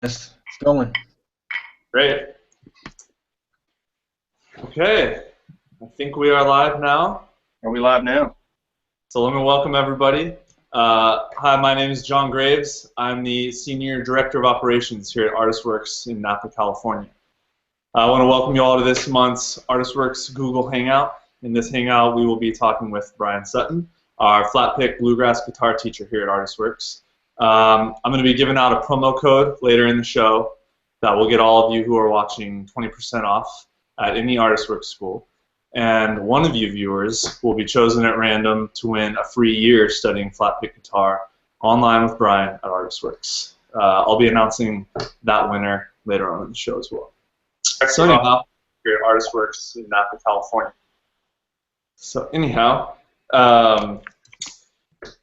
It's going. Great. Okay, I think we are live now. Are we live now? So let me welcome everybody. Hi, my name is John Graves. I'm the Senior Director of Operations here at ArtistWorks in Napa, California. I want to welcome you all to this month's ArtistWorks Google Hangout. In this Hangout, we will be talking with Bryan Sutton, our flat-pick bluegrass guitar teacher here at ArtistWorks. I'm going to be giving out a promo code later in the show that will get all of you who are watching 20% off at any ArtistWorks school. And one of you viewers will be chosen at random to win a free year studying flat-pick guitar online with Bryan at ArtistWorks. I'll be announcing that winner later on in the show as well. So anyhow, here at ArtistWorks in Napa, California. So anyhow,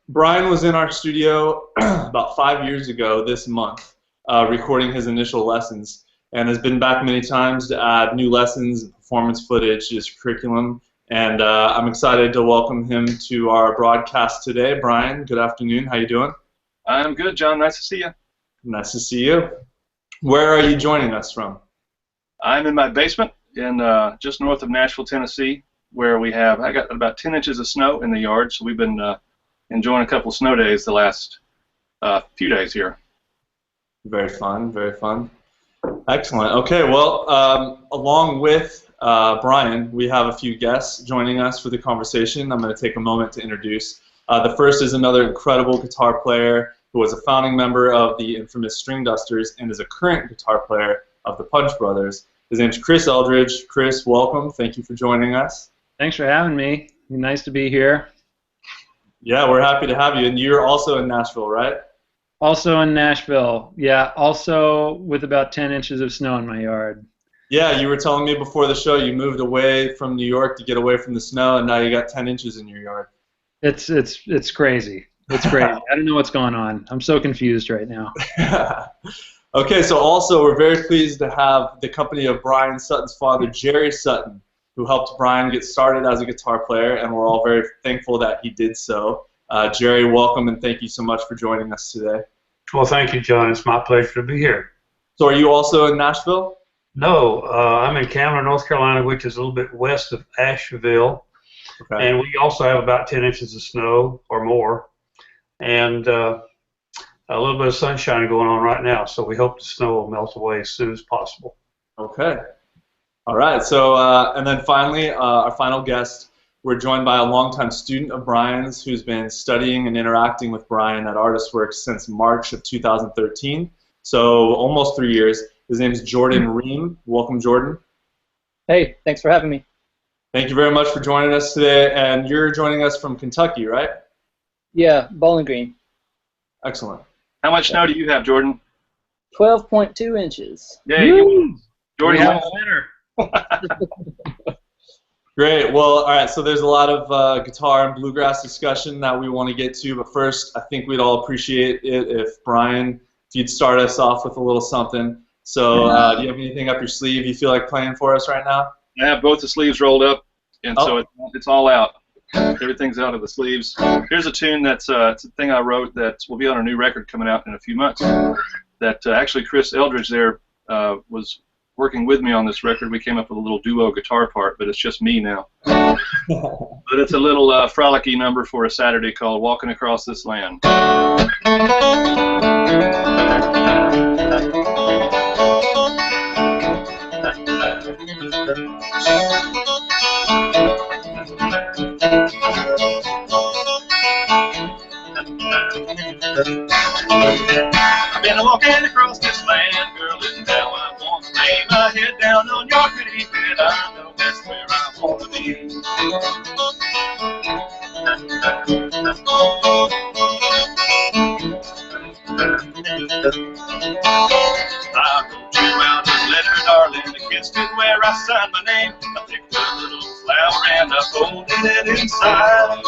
Bryan was in our studio about 5 years ago this month, recording his initial lessons, and has been back many times to add new lessons and performance footage to his curriculum. And I'm excited to welcome him to our broadcast today. Bryan, good afternoon. How you doing? I'm good, John. Nice to see you. Nice to see you. Where are you joining us from? I'm in my basement in just north of Nashville, Tennessee, where I got about 10 inches of snow in the yard, so we've been enjoying a couple of snow days the last few days here. Very fun, very fun. Excellent. Okay, well, along with Bryan, we have a few guests joining us for the conversation. I'm going to take a moment to introduce. The first is another incredible guitar player who was a founding member of the infamous String Dusters and is a current guitar player of the Punch Brothers. His name's Chris Eldridge. Chris, welcome. Thank you for joining us. Thanks for having me. Nice to be here. Yeah, we're happy to have you. And you're also in Nashville, right? Also in Nashville. Yeah, also with about 10 inches of snow in my yard. Yeah, you were telling me before the show you moved away from New York to get away from the snow, and now you got 10 inches in your yard. It's crazy. It's crazy. I don't know what's going on. I'm so confused right now. Okay, so also we're very pleased to have the company of Bryan Sutton's father, Jerry Sutton, who helped Bryan get started as a guitar player, and we're all very thankful that he did so. Jerry, welcome, and thank you so much for joining us today. Well, thank you, John. It's my pleasure to be here. So are you also in Nashville? No, I'm in Cameron, North Carolina, which is a little bit west of Asheville. Okay. And we also have about 10 inches of snow or more, and a little bit of sunshine going on right now, so we hope the snow will melt away as soon as possible. Okay. All right, so and then finally, our final guest, we're joined by a longtime student of Bryan's who's been studying and interacting with Bryan at ArtistWorks since March of 2013, so almost 3 years. His name is Jordan Ream. Welcome, Jordan. Hey, thanks for having me. Thank you very much for joining us today, and you're joining us from Kentucky, right? Yeah, Bowling Green. Excellent. How much snow do you have, Jordan? 12.2 inches. Yay, Jordan, we have a winner. Great. Well, all right, so there's a lot of guitar and bluegrass discussion that we want to get to, but first I think we'd all appreciate it if Bryan, if you'd start us off with a little something. So do you have anything up your sleeve you feel like playing for us right now? I have both the sleeves rolled up, and so it's all out. Everything's out of the sleeves. Here's a tune that's it's a thing I wrote that will be on a new record coming out in a few months. That actually Chris Eldridge there was working with me on this record. We came up with a little duo guitar part, but it's just me now. But it's a little frolicky number for a Saturday called Walking Across This Land. I've been walking across this land, girl, and now I want to lay my head down on your pretty bed. I know that's where I want to be. I wrote you out a letter, darling, I kissed it where I signed my name. I picked a little flower and I folded it inside.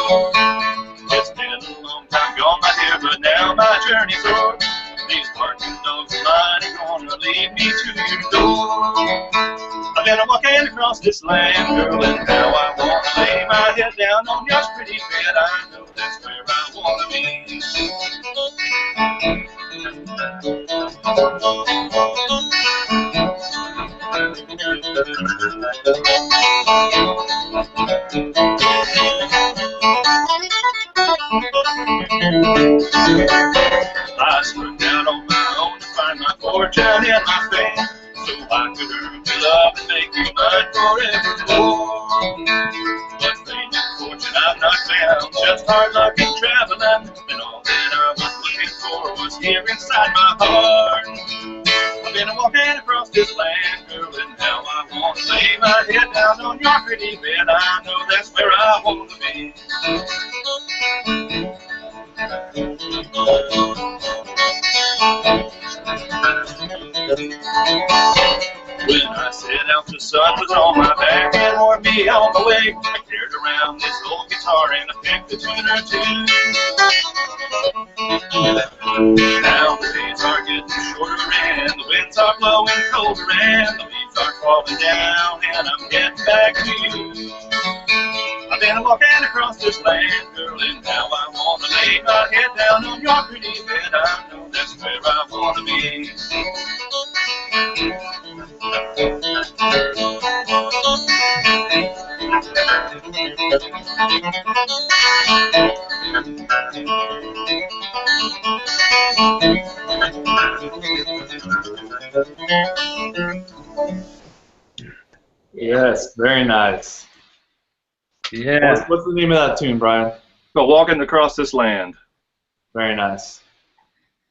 It's been a long time gone by here, but now my journey's o'er. These barking dogs of mine are gonna lead me to your door. I've been walking across this land, girl, and now I want to lay my head down on your pretty bed. I know that's where I want to be. I struck out on my own to find my fortune and my fame, so I could earn your love and make you mine forevermore. But fame and fortune I've not found, just hard luck and traveling, and all that I was looking for was here inside my heart. I've been walking across this land, girl, and now I want to lay my head down on your pretty bed. I know that's where I want to be. When I set out, the sun was on my back and wore me on my way. I carried around this old guitar and I picked between her two. Now the days are getting shorter and the winds are blowing colder and the leaves are falling down and I'm getting back to you. I've been walking across this land, girl, and now I want to lay my head down on your pretty bed. I know that's where I want to be. Yes, very nice. Yeah. What's the name of that tune, Brian? But walking across this land. Very nice.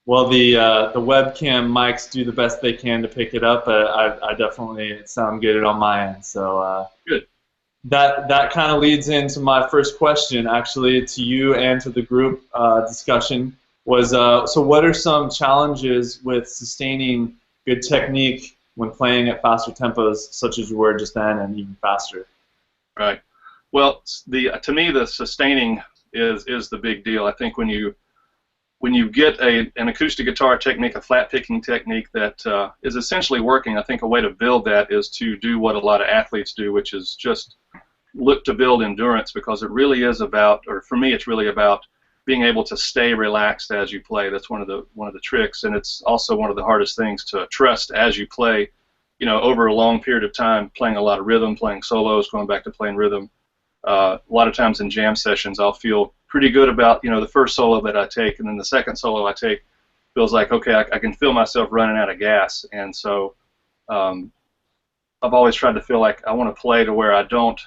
Well, the webcam mics do the best they can to pick it up, but I definitely sound good on my end. So good. That kind of leads into my first question, actually, to you and to the group discussion. Was so what are some challenges with sustaining good technique when playing at faster tempos, such as you were just then, and even faster? Right. Well, to me, the sustaining is the big deal. I think when you get an acoustic guitar technique, a flat picking technique that is essentially working, I think a way to build that is to do what a lot of athletes do, which is just look to build endurance, because it really is about, or for me, it's really about being able to stay relaxed as you play. That's one of the tricks, and it's also one of the hardest things to trust as you play. You know, over a long period of time, playing a lot of rhythm, playing solos, going back to playing rhythm. A lot of times in jam sessions, I'll feel pretty good about, you know, the first solo that I take, and then the second solo I take feels like, okay, I can feel myself running out of gas, and so I've always tried to feel like I want to play to where I don't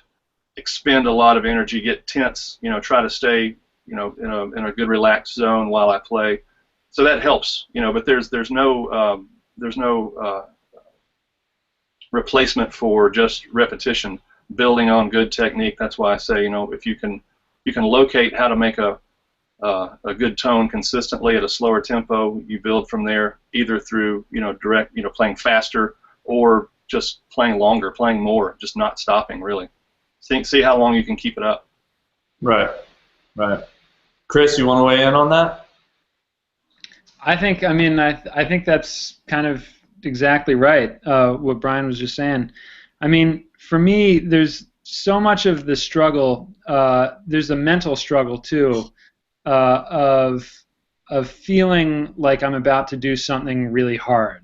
expend a lot of energy, get tense, you know, try to stay, you know, in a good relaxed zone while I play. So that helps, you know, but there's no replacement for just repetition, building on good technique. That's why I say, you know, if you can locate how to make a good tone consistently at a slower tempo, you build from there, either through, you know, direct, you know, playing faster, or just playing longer, playing more, just not stopping, really. See how long you can keep it up. Right. Chris, you want to weigh in on that? I think that's kind of exactly right, what Brian was just saying. I mean, for me, there's so much of the struggle, there's a mental struggle too, of feeling like I'm about to do something really hard.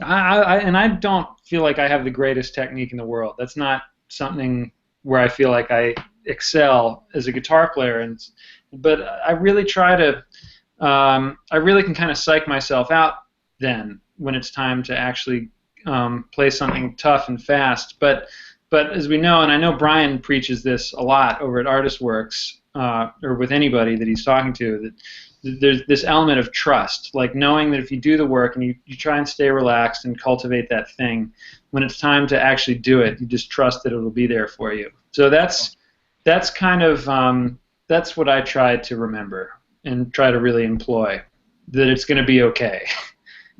And I don't feel like I have the greatest technique in the world. That's not something where I feel like I excel as a guitar player. But I really try to, I really can kind of psych myself out then when it's time to actually play something tough and fast. But as we know, and I know Brian preaches this a lot over at ArtistWorks, or with anybody that he's talking to, that there's this element of trust, like knowing that if you do the work and you try and stay relaxed and cultivate that thing, when it's time to actually do it, you just trust that it'll be there for you. So that's kind of that's what I try to remember and try to really employ, that it's going to be okay.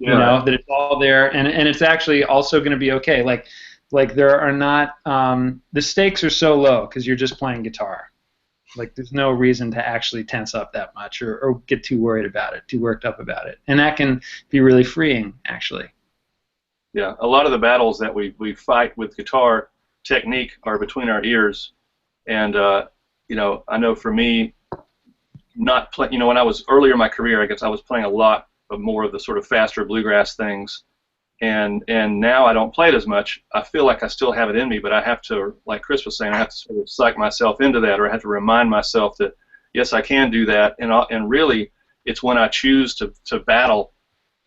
Yeah. You know, that it's all there, and it's actually also going to be okay. Like there are not the stakes are so low because you're just playing guitar. Like there's no reason to actually tense up that much or get too worried about it, too worked up about it, and that can be really freeing, actually. Yeah, a lot of the battles that we fight with guitar technique are between our ears, and you know, I know for me, you know, when I was earlier in my career, I guess I was playing a lot more of the sort of faster bluegrass things. And now I don't play it as much. I feel like I still have it in me, but I have to, like Chris was saying, I have to sort of psych myself into that, or I have to remind myself that yes, I can do that. And really, it's when I choose to battle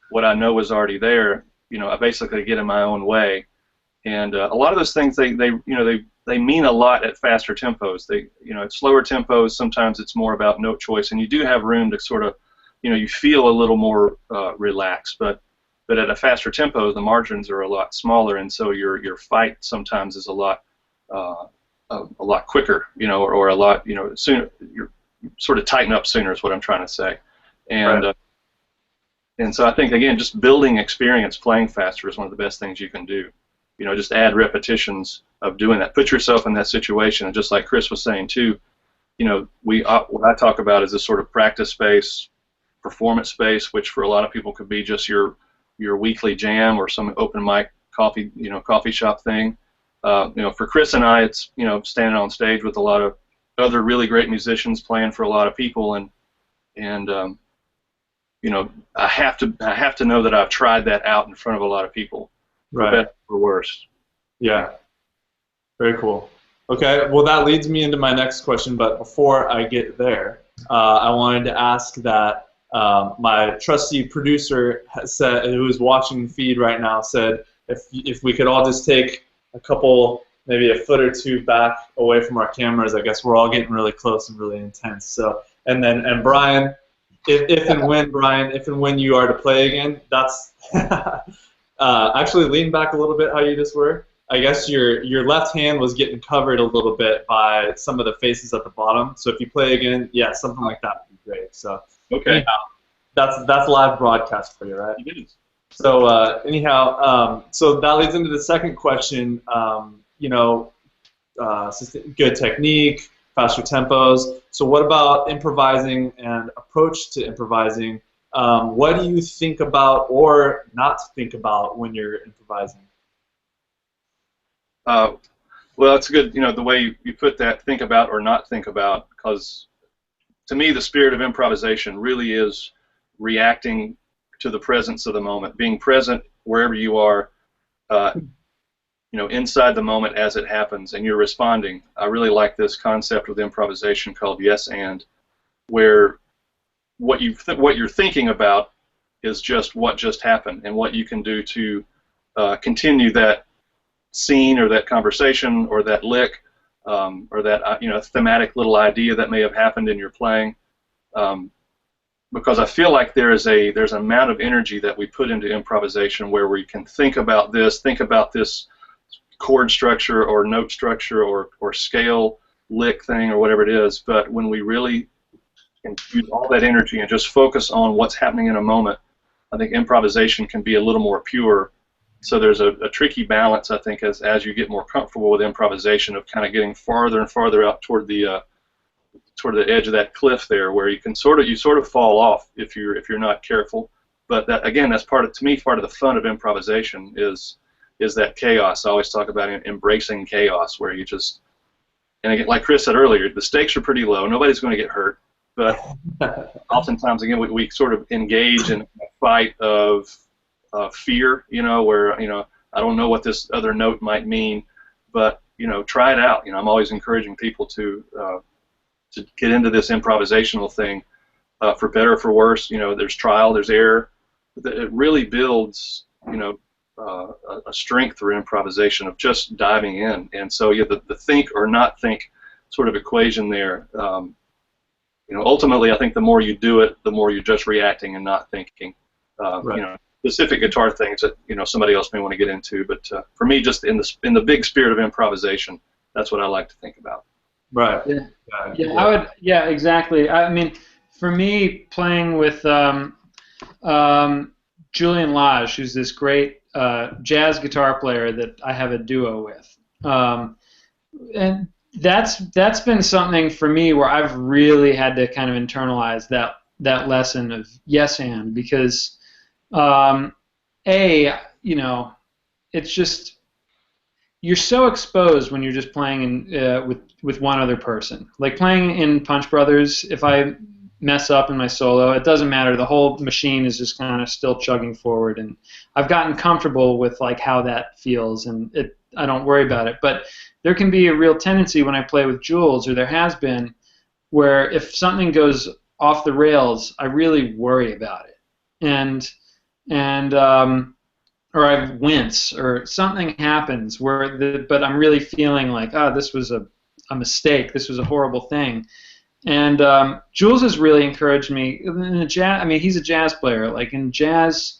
what I know is already there. I basically get in my own way. And a lot of those things they mean a lot at faster tempos. At slower tempos, sometimes it's more about note choice, and you do have room to sort of, you feel a little more relaxed, but at a faster tempo, the margins are a lot smaller, and so your fight sometimes is a lot quicker, or a lot, sooner. You're sort of tighten up sooner is what I'm trying to say, and Right. And so I think again, just building experience playing faster is one of the best things you can do. Just add repetitions of doing that. Put yourself in that situation, and just like Chris was saying too, what I talk about is this sort of practice space, performance space, which for a lot of people could be just your weekly jam or some open mic coffee shop thing. For Chris and I, it's standing on stage with a lot of other really great musicians playing for a lot of people, and I have to know that I've tried that out in front of a lot of people, for Right. better or worse. Yeah. Very cool. Okay, well that leads me into my next question, but before I get there, I wanted to ask that my trusty producer said, who is watching the feed right now, said if we could all just take a couple, maybe a foot or two back away from our cameras. I guess we're all getting really close and really intense. So, and Brian, if and when you are to play again, that's actually lean back a little bit how you just were. I guess your left hand was getting covered a little bit by some of the faces at the bottom. So if you play again, yeah, something like that would be great. So Okay. anyhow, that's live broadcast for you, right? It is. So so that leads into the second question. Good technique, faster tempos. So what about improvising and approach to improvising? What do you think about or not think about when you're improvising? Well, it's good, the way you put that, think about or not think about, because to me the spirit of improvisation really is reacting to the presence of the moment, being present wherever you are, inside the moment as it happens, and you're responding. I really like this concept with improvisation called yes and, where what you're thinking about is just what just happened and what you can do to continue that scene or that conversation or that lick or that thematic little idea that may have happened in your playing, because I feel like there's an amount of energy that we put into improvisation where we can think about this chord structure or note structure or scale lick thing or whatever it is, but when we really can use all that energy and just focus on what's happening in a moment, I think improvisation can be a little more pure. So there's a tricky balance, I think, as you get more comfortable with improvisation, of kind of getting farther and farther out toward the edge of that cliff there, where you sort of fall off if you're not careful. But that, again, that's part of the fun of improvisation is that chaos. I always talk about embracing chaos, where you just, and again, like Chris said earlier, the stakes are pretty low. Nobody's going to get hurt, but oftentimes, again, we sort of engage in a fight of fear, where I don't know what this other note might mean, but try it out. I'm always encouraging people to get into this improvisational thing, for better or for worse. There's trial, there's error. It really builds a strength through improvisation of just diving in. And so the think or not think sort of equation there. Ultimately, I think the more you do it, the more you're just reacting and not thinking. Right. Specific guitar things that somebody else may want to get into, but for me, just in the big spirit of improvisation, that's what I like to think about. Right. Yeah, exactly. I mean, for me, playing with Julian Lage, who's this great jazz guitar player that I have a duo with, and that's been something for me where I've really had to kind of internalize that lesson of yes and, because it's just, you're so exposed when you're just playing with one other person. Like playing in Punch Brothers, if I mess up in my solo, it doesn't matter. The whole machine is just kind of still chugging forward, and I've gotten comfortable with like how that feels, and I don't worry about it. But there can be a real tendency when I play with Jules, or there has been, where if something goes off the rails, I really worry about it, and or I wince, or something happens but I'm really feeling like, this was a mistake, this was a horrible thing. And Jules has really encouraged me in the jazz. I mean, he's a jazz player. Like in jazz,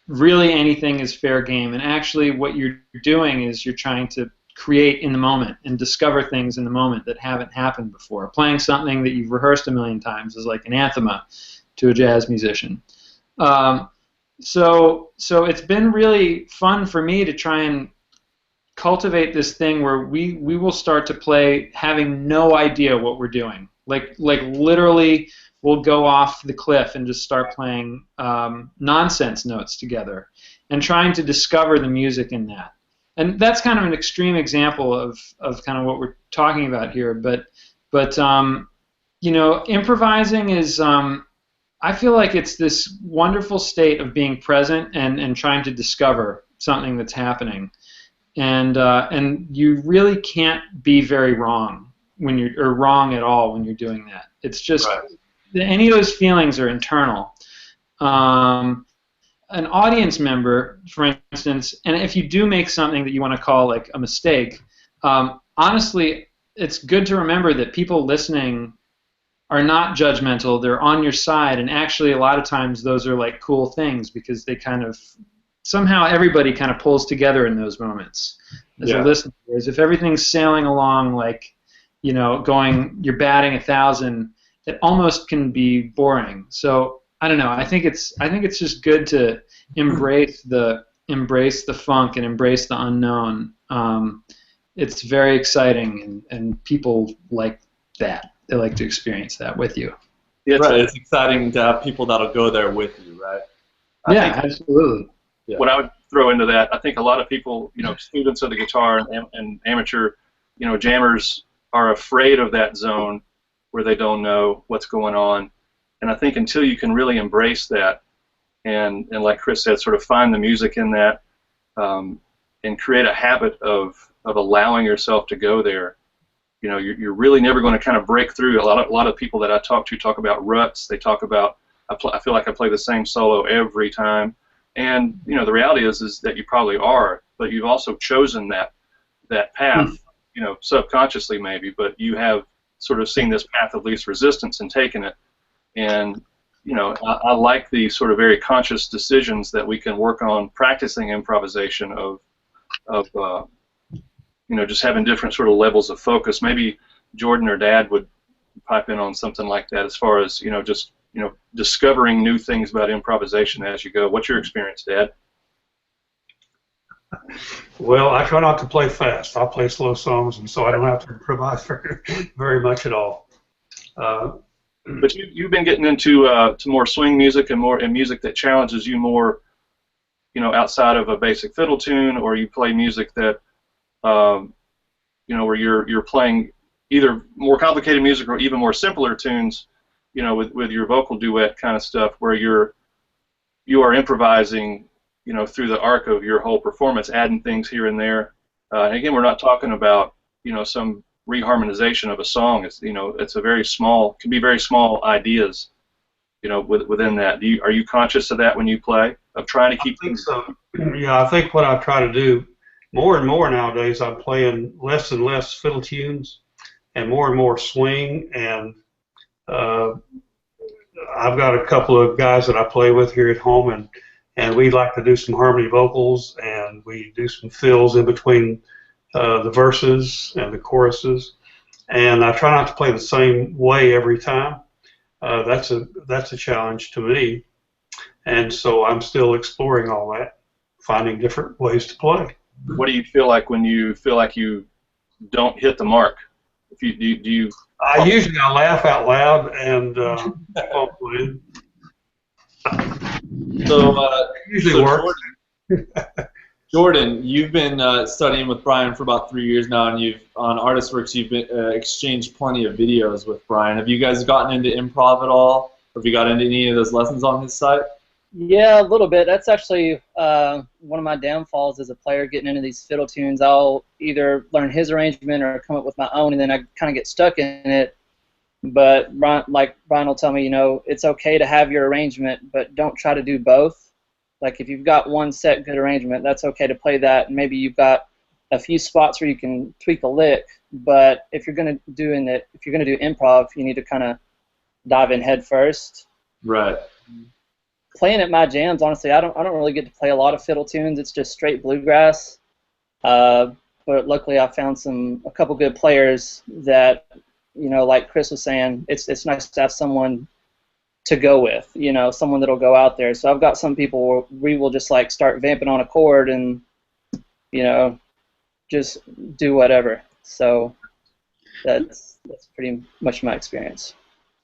really anything is fair game. And actually, what you're doing is you're trying to create in the moment and discover things in the moment that haven't happened before. Playing something that you've rehearsed a million times is like an anathema to a jazz musician. So it's been really fun for me to try and cultivate this thing where we will start to play having no idea what we're doing. Like literally, we'll go off the cliff and just start playing nonsense notes together, and trying to discover the music in that. And that's kind of an extreme example of kind of what we're talking about here. But you know, improvising is I feel like it's this wonderful state of being present and trying to discover something that's happening. And you really can't be very wrong or wrong at all when you're doing that. It's just any of those feelings are internal. An audience member, for instance, and if you do make something that you want to call like a mistake, honestly, it's good to remember that people listening are not judgmental. They're on your side, and actually a lot of times those are like cool things, because they kind of somehow everybody kind of pulls together in those moments as a listener. Whereas if everything's sailing along like, you know, you're batting 1,000, it almost can be boring. So I don't know. I think it's just good to embrace the funk and embrace the unknown. It's very exciting, and people like that. They like to experience that with you. Yeah, right. It's exciting to have people that'll go there with you, right? Yeah, absolutely. Yeah. What I would throw into that, I think a lot of people, you know, students of the guitar and amateur, you know, jammers are afraid of that zone where they don't know what's going on. And I think until you can really embrace that and like Chris said, sort of find the music in that and create a habit of allowing yourself to go there, you know, you're really never going to kind of break through. A lot of people that I talk to talk about ruts. They talk about, I feel like I play the same solo every time. And, you know, the reality is that you probably are, but you've also chosen that path, you know, subconsciously maybe, but you have sort of seen this path of least resistance and taken it. And, you know, I like the sort of very conscious decisions that we can work on practicing improvisation of you know, just having different sort of levels of focus. Maybe Jordan or Dad would pipe in on something like that as far as, you know, just, you know, discovering new things about improvisation as you go. What's your experience, Dad? Well, I try not to play fast. I'll play slow songs, and so I don't have to improvise very much at all. But you've been getting into to more swing music and music that challenges you more, you know, outside of a basic fiddle tune, or you play music that, you know, where you're playing either more complicated music or even more simpler tunes, you know, with your vocal duet kind of stuff, where you are improvising, you know, through the arc of your whole performance, adding things here and there. And again, we're not talking about, you know, some reharmonization of a song. It's, you know, it's a very small, can be very small ideas, you know, within that. Are you conscious of that when you play, of trying to keep things? I think so. Yeah, I think what I try to do more and more nowadays, I'm playing less and less fiddle tunes and more swing. And I've got a couple of guys that I play with here at home, and we like to do some harmony vocals, and we do some fills in between the verses and the choruses. And I try not to play the same way every time. That's a challenge to me, and so I'm still exploring all that, finding different ways to play. What do you feel like when you feel like you don't hit the mark? If you do you? Usually I laugh out loud and So usually works. Jordan, you've been studying with Bryan for about 3 years now, and you've on ArtistWorks you've been, exchanged plenty of videos with Bryan. Have you guys gotten into improv at all? Have you got into any of those lessons on his site? Yeah, a little bit. That's actually one of my downfalls as a player, getting into these fiddle tunes. I'll either learn his arrangement or come up with my own, and then I kind of get stuck in it. But Bryan will tell me, it's okay to have your arrangement, but don't try to do both. Like if you've got one set good arrangement, that's okay to play that, and maybe you've got a few spots where you can tweak a lick. But if you're gonna do improv, you need to kind of dive in head first. Right. Playing at my jams, honestly, I don't really get to play a lot of fiddle tunes. It's just straight bluegrass. But luckily, I found a couple good players that, like Chris was saying, it's nice to have someone to go with, someone that'll go out there. So I've got some people where we will just like start vamping on a chord and, just do whatever. So that's pretty much my experience.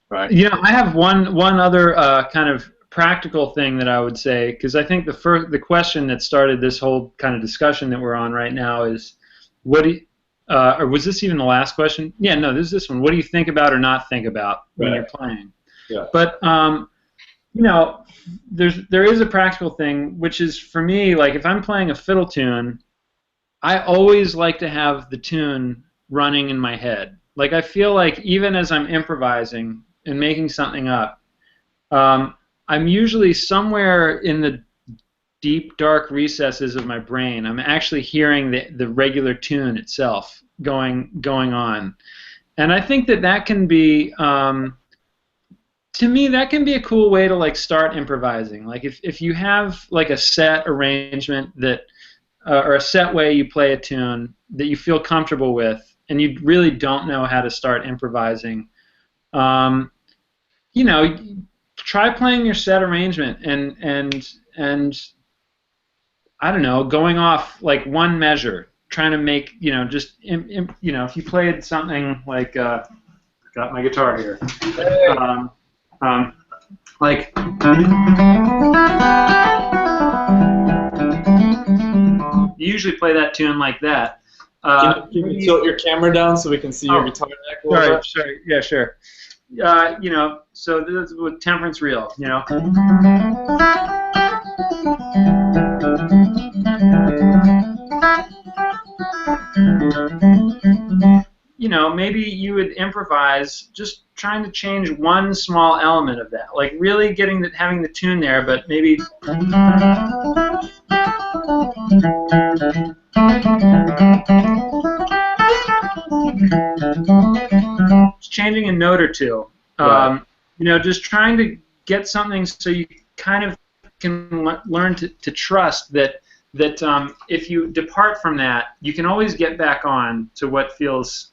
Right. I have one other kind of practical thing that I would say, because I think the question that started this whole kind of discussion that we're on right now is, or was this even the last question? Yeah, no, this one. What do you think about or not think about when you're playing? Yeah. But there is a practical thing, which is for me, like if I'm playing a fiddle tune, I always like to have the tune running in my head. Like I feel like even as I'm improvising and making something up, I'm usually somewhere in the deep, dark recesses of my brain. I'm actually hearing the regular tune itself going on, and I think that can be, to me, that can be a cool way to like start improvising. Like if you have like a set arrangement that, or a set way you play a tune that you feel comfortable with, and you really don't know how to start improvising, try playing your set arrangement and I don't know, going off like one measure, trying to make if you played something like got my guitar here, like you usually play that tune like that. Can you tilt your camera down so we can see your guitar neck a little bit? Sure, yeah, sure. So this is with temperance reel, maybe you would improvise just trying to change one small element of that, like really having the tune there, but maybe changing a note or two. Right. Just trying to get something so you kind of can learn to trust that if you depart from that, you can always get back on to what feels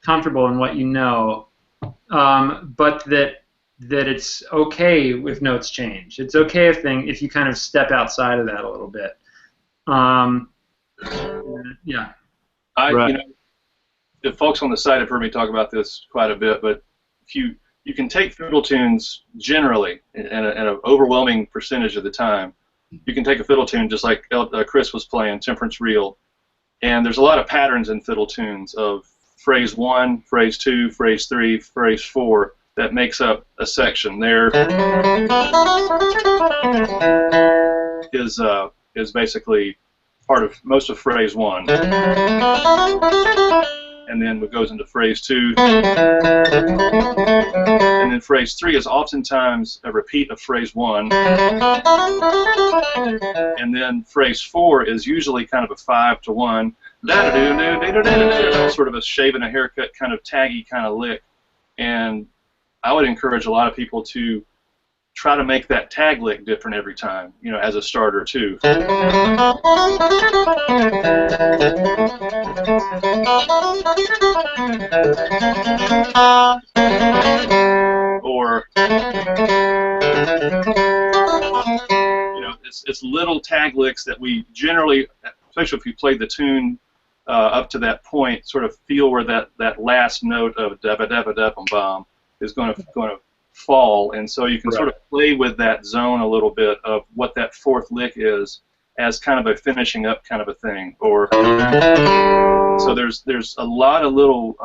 comfortable and what you know, but that it's okay if notes change. It's okay if you kind of step outside of that a little bit. Yeah. The folks on the site have heard me talk about this quite a bit, but if you can take fiddle tunes generally, in an overwhelming percentage of the time, you can take a fiddle tune just like Chris was playing, temperance reel, and there's a lot of patterns in fiddle tunes of phrase 1, phrase 2, phrase 3, phrase 4 that makes up a section. There is basically part of most of phrase 1. And then it goes into phrase 2. And then phrase 3 is oftentimes a repeat of phrase 1. And then phrase 4 is usually kind of a 5-to-1, sort of a shave and a haircut kind of taggy kind of lick. And I would encourage a lot of people to try to make that tag lick different every time, as a starter too. Or, it's little tag licks that we generally, especially if you played the tune up to that point, sort of feel where that last note of da-ba-da-ba-da-bum-bum is going to fall, and so you can sort of play with that zone a little bit of what that fourth lick is, as kind of a finishing up kind of a thing, or so there's a lot of little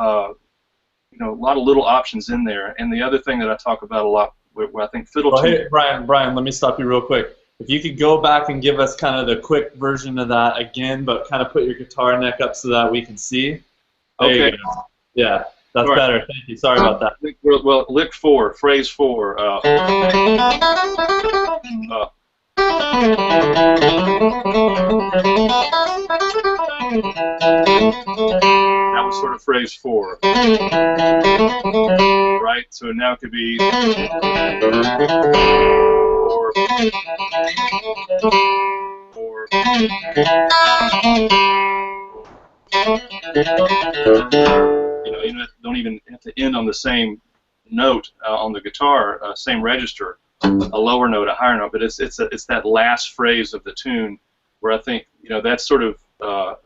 you know, a lot of little options in there. And the other thing that I talk about a lot, where I think fiddle. Well, hey, Brian, let me stop you real quick. If you could go back and give us kind of the quick version of that again, but kind of put your guitar neck up so that we can see. There Okay. you go. Yeah, that's Right. better. Thank you. Sorry about that. Well, lick 4, phrase 4. That was sort of phrase 4. Right? So now it could be or you know, you don't even have to end on the same note on the guitar, same register, a lower note, a higher note, but it's that last phrase of the tune where I think, you know, that's sort of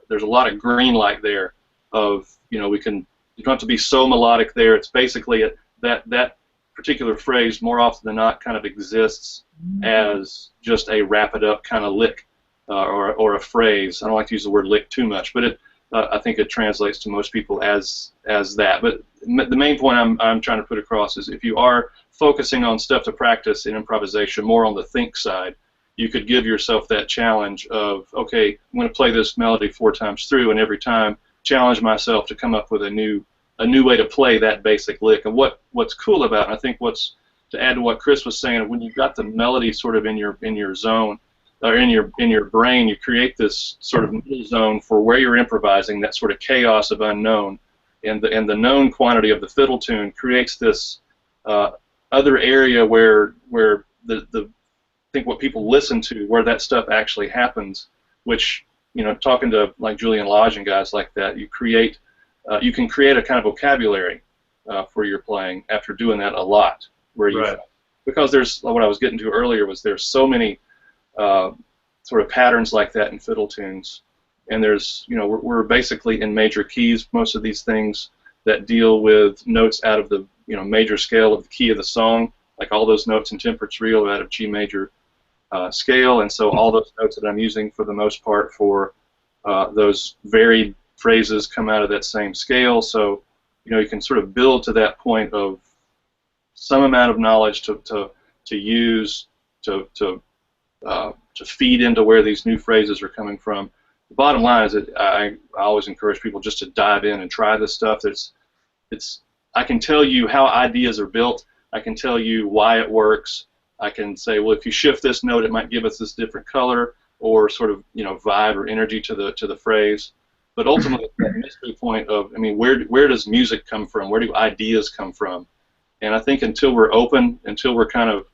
there's a lot of green light there of, you know, you don't have to be so melodic there. It's basically that particular phrase more often than not kind of exists as just a wrap it up kind of lick or a phrase. I don't like to use the word lick too much, but I think it translates to most people as that. But the main point I'm trying to put across is if you are focusing on stuff to practice in improvisation, more on the think side, you could give yourself that challenge of, okay, I'm going to play this melody 4 times through, and every time challenge myself to come up with a new way to play that basic lick. And what's cool about it, I think what's to add to what Chris was saying, when you've got the melody sort of in your zone, or in your brain, you create this sort of middle zone for where you're improvising, that sort of chaos of unknown, and the known quantity of the fiddle tune creates this other area where I think what people listen to, where that stuff actually happens, which, you know, talking to like Julian Lodge and guys like that, you can create a kind of vocabulary for your playing after doing that a lot, where you Right. Because there's what I was getting to earlier was there's so many sort of patterns like that in fiddle tunes, and there's, you know, we're basically in major keys, most of these things that deal with notes out of the, you know, major scale of the key of the song, like all those notes in Temperance Reel are out of G major scale, and so all those notes that I'm using for the most part for those varied phrases come out of that same scale. So, you know, you can sort of build to that point of some amount of knowledge to use to feed into where these new phrases are coming from. The bottom line is that I always encourage people just to dive in and try this stuff. I can tell you how ideas are built. I can tell you why it works. I can say, well, if you shift this note, it might give us this different color or sort of, you know, vibe or energy to the phrase. But ultimately, that mystery point of, I mean, where does music come from? Where do ideas come from? And I think until we're open, until we're kind of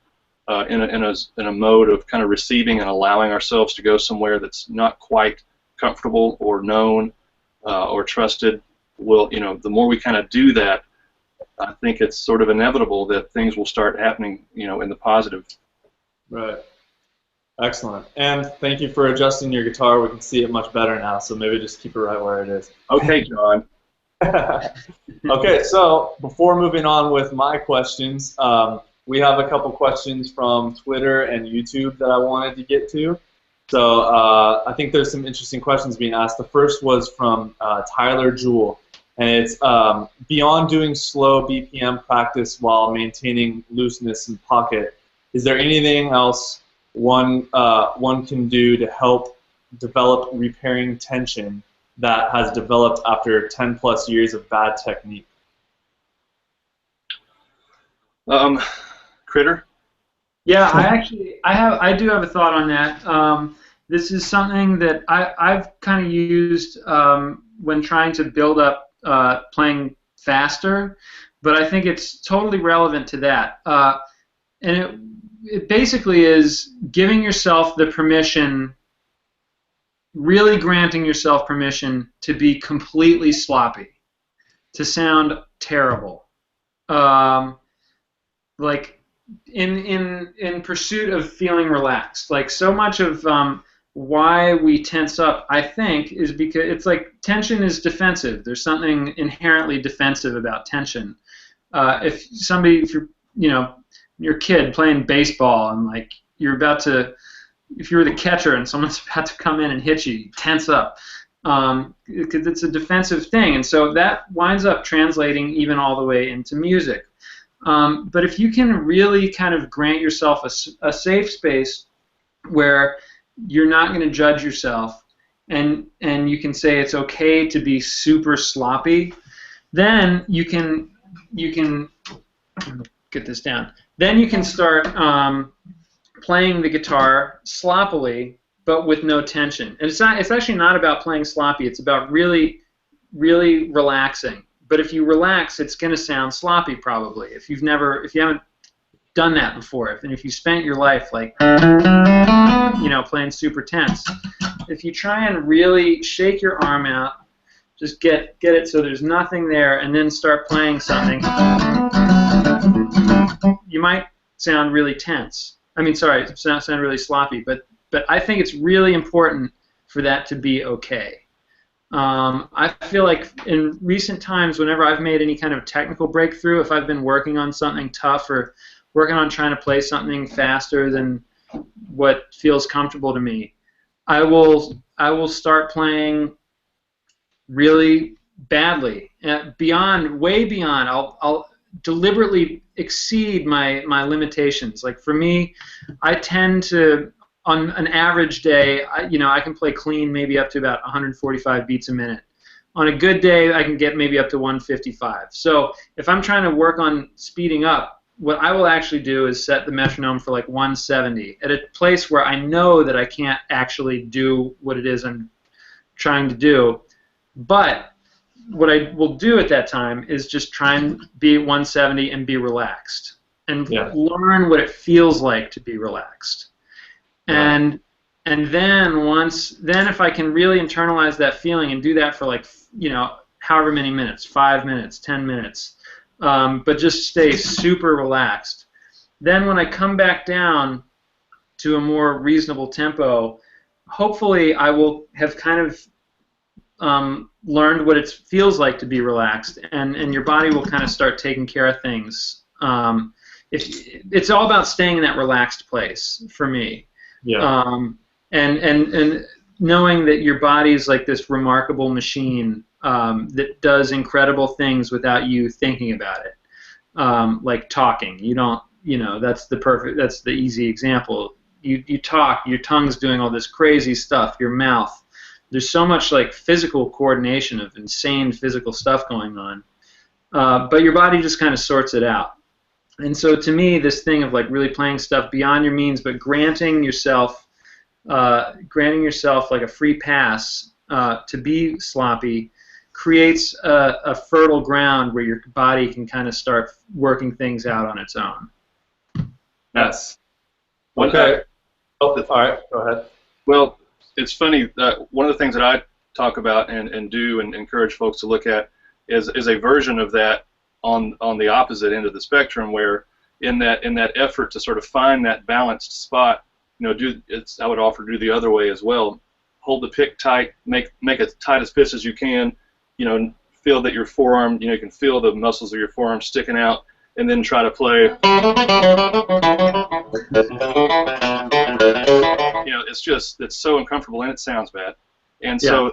in a mode of kind of receiving and allowing ourselves to go somewhere that's not quite comfortable or known or trusted, well, you know, the more we kind of do that, I think it's sort of inevitable that things will start happening, you know, in the positive. Right. Excellent. And thank you for adjusting your guitar. We can see it much better now, so maybe just keep it right where it is. Okay, John. Okay, so before moving on with my questions, we have a couple questions from Twitter and YouTube that I wanted to get to. So I think there's some interesting questions being asked. The first was from Tyler Jewell, and it's beyond doing slow BPM practice while maintaining looseness in pocket, is there anything else one can do to help develop repairing tension that has developed after 10 plus years of bad technique? Critter? Yeah, I do have a thought on that. This is something that I've kind of used when trying to build up playing faster, but I think it's totally relevant to that. And it basically is giving yourself the permission, really granting yourself permission to be completely sloppy, to sound terrible. Like in pursuit of feeling relaxed. Like so much of why we tense up, I think, is because it's like tension is defensive. There's something inherently defensive about tension. If you're a kid playing baseball and like you're about to if you're the catcher and someone's about to come in and hit you, you tense up. Because it's a defensive thing, and so that winds up translating even all the way into music. But if you can really kind of grant yourself a safe space where you're not going to judge yourself, and you can say it's okay to be super sloppy, then you can get this down. Then you can start playing the guitar sloppily, but with no tension. And it's actually not about playing sloppy. It's about really, really relaxing. But if you relax, it's going to sound sloppy probably. If you haven't done that before, and if you spent your life like, playing super tense, if you try and really shake your arm out, just get it so there's nothing there, and then start playing something, you might sound really tense. Sound really sloppy, but I think it's really important for that to be okay. I feel like in recent times, whenever I've made any kind of technical breakthrough, if I've been working on something tough or working on trying to play something faster than what feels comfortable to me, I will start playing really badly, way beyond. I'll deliberately exceed my limitations. Like for me, I tend to, on an average day, I can play clean maybe up to about 145 beats a minute. On a good day, I can get maybe up to 155. So if I'm trying to work on speeding up, what I will actually do is set the metronome for like 170 at a place where I know that I can't actually do what it is I'm trying to do. But what I will do at that time is just try and be at 170 and be relaxed and learn what it feels like to be relaxed. And then if I can really internalize that feeling and do that for like, however many minutes, 5 minutes, 10 minutes, but just stay super relaxed. Then when I come back down to a more reasonable tempo, hopefully I will have kind of learned what it feels like to be relaxed, and your body will kind of start taking care of things. It's all about staying in that relaxed place for me. Yeah. And knowing that your body is like this remarkable machine that does incredible things without you thinking about it. Like talking, that's the easy example. You talk, your tongue's doing all this crazy stuff, your mouth. There's so much like physical coordination of insane physical stuff going on, but your body just kind of sorts it out. And so to me, this thing of like really playing stuff beyond your means, but granting yourself like a free pass to be sloppy, creates a fertile ground where your body can kind of start working things out on its own. Yes. Okay. All right. Go ahead. Well, it's funny that one of the things that I talk about and do and encourage folks to look at is a version of that on the opposite end of the spectrum, where in that effort to sort of find that balanced spot, I would offer do the other way as well. Hold the pick tight, make it tight as fist as you can. Feel that your forearm, you can feel the muscles of your forearm sticking out, and then try to play. It's so uncomfortable and it sounds bad, and so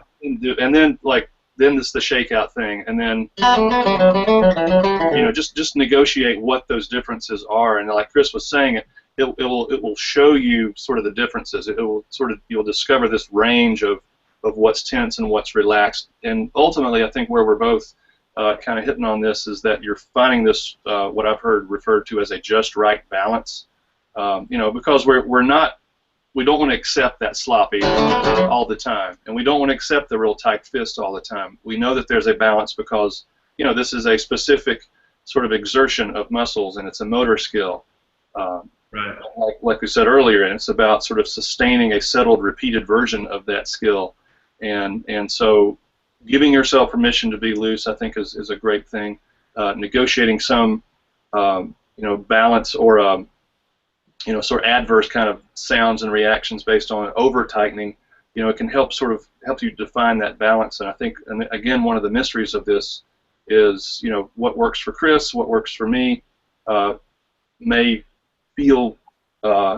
then it's the shakeout thing, and then just negotiate what those differences are, and like Chris was saying, it will show you sort of the differences. You'll discover this range of what's tense and what's relaxed, and ultimately I think where we're both kind of hitting on this is that you're finding this what I've heard referred to as a just right balance, because we don't want to accept that sloppy all the time, and we don't want to accept the real tight fist all the time. We know that there's a balance because this is a specific sort of exertion of muscles, and it's a motor skill. Right. Like we said earlier, and it's about sort of sustaining a settled, repeated version of that skill, and so giving yourself permission to be loose, I think, is a great thing. Negotiating some balance or sort of adverse kind of sounds and reactions based on over tightening, it can help you define that balance. And I think, and again, one of the mysteries of this is, what works for Chris, what works for me, may feel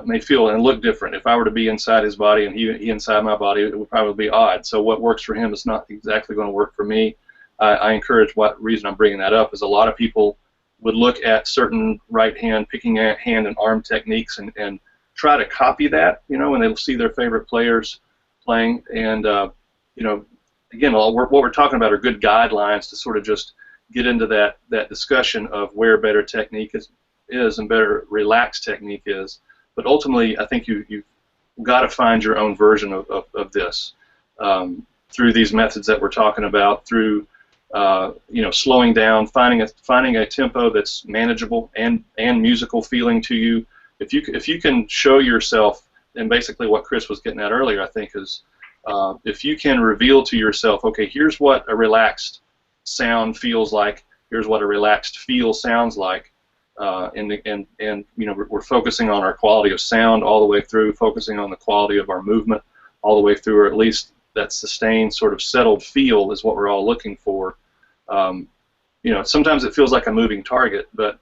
may feel and look different. If I were to be inside his body and he inside my body, it would probably be odd. So what works for him is not exactly going to work for me. I encourage, what reason I'm bringing that up is a lot of people would look at certain right hand, picking hand and arm techniques and try to copy that, you know, and they'll see their favorite players playing. And, you know, again, what we're talking about are good guidelines to sort of just get into that discussion of where better technique is and better relaxed technique is. But ultimately, I think you've got to find your own version of this through these methods that we're talking about, through you know, slowing down, finding a tempo that's manageable and musical feeling to you. If you can show yourself, and basically what Chris was getting at earlier, I think, is if you can reveal to yourself, okay, here's what a relaxed sound feels like, here's what a relaxed feel sounds like, and you know, we're focusing on our quality of sound all the way through, focusing on the quality of our movement all the way through, or at least that sustained sort of settled feel is what we're all looking for. You know, sometimes it feels like a moving target, but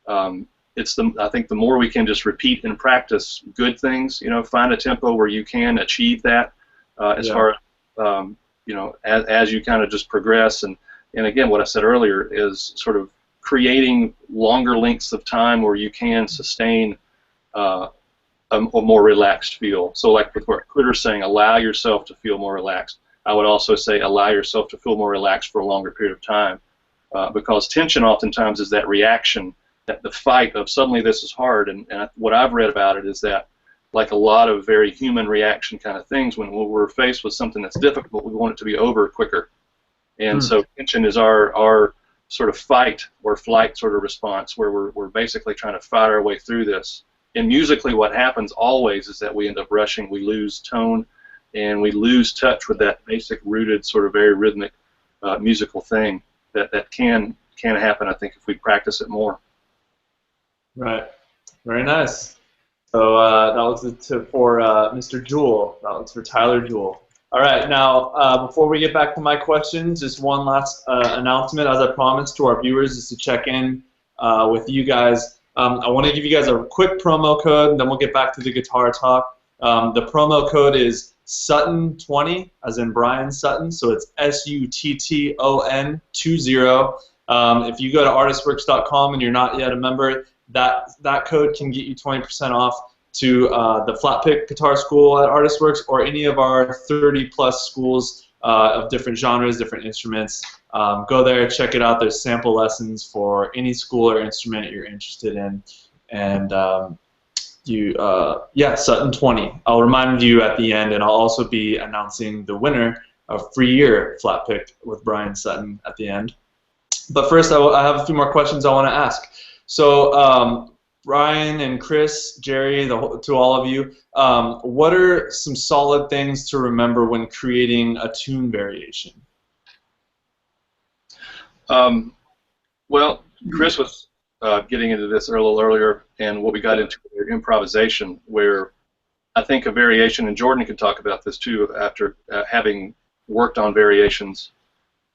I think the more we can just repeat and practice good things, you know, find a tempo where you can achieve that as far as, you know, as you kind of just progress. And again, what I said earlier is sort of creating longer lengths of time where you can sustain a more relaxed feel. So like with what Critter's saying, allow yourself to feel more relaxed. I would also say allow yourself to feel more relaxed for a longer period of time, because tension oftentimes is that reaction, that the fight of suddenly this is hard. And what I've read about it is that, like a lot of very human reaction kind of things, when we're faced with something that's difficult, we want it to be over quicker. And so tension is our sort of fight or flight sort of response, where we're basically trying to fight our way through this. And musically, what happens always is that we end up rushing, we lose tone, and we lose touch with that basic rooted sort of very rhythmic musical thing that can happen, I think, if we practice it more. Right. Very nice. So that was it for Mr. Jewell. That was for Tyler Jewell. All right. Now, before we get back to my questions, just one last announcement, as I promised to our viewers, is to check in with you guys. I want to give you guys a quick promo code, and then we'll get back to the guitar talk. The promo code is Sutton20, as in Bryan Sutton, so it's SUTTON 20. If you go to ArtistWorks.com and you're not yet a member, that code can get you 20% off to the flat pick guitar school at ArtistWorks, or any of our 30-plus schools of different genres, different instruments. Go there, check it out. There's sample lessons for any school or instrument you're interested in. And Sutton 20. I'll remind you at the end, and I'll also be announcing the winner of free year flat pick with Bryan Sutton at the end. But first, I have a few more questions I want to ask. So, Bryan and Chris, Jerry, to all of you, what are some solid things to remember when creating a tune variation? Well, Chris was getting into this a little earlier, and what we got into improvisation, where I think a variation, and Jordan can talk about this too after having worked on variations.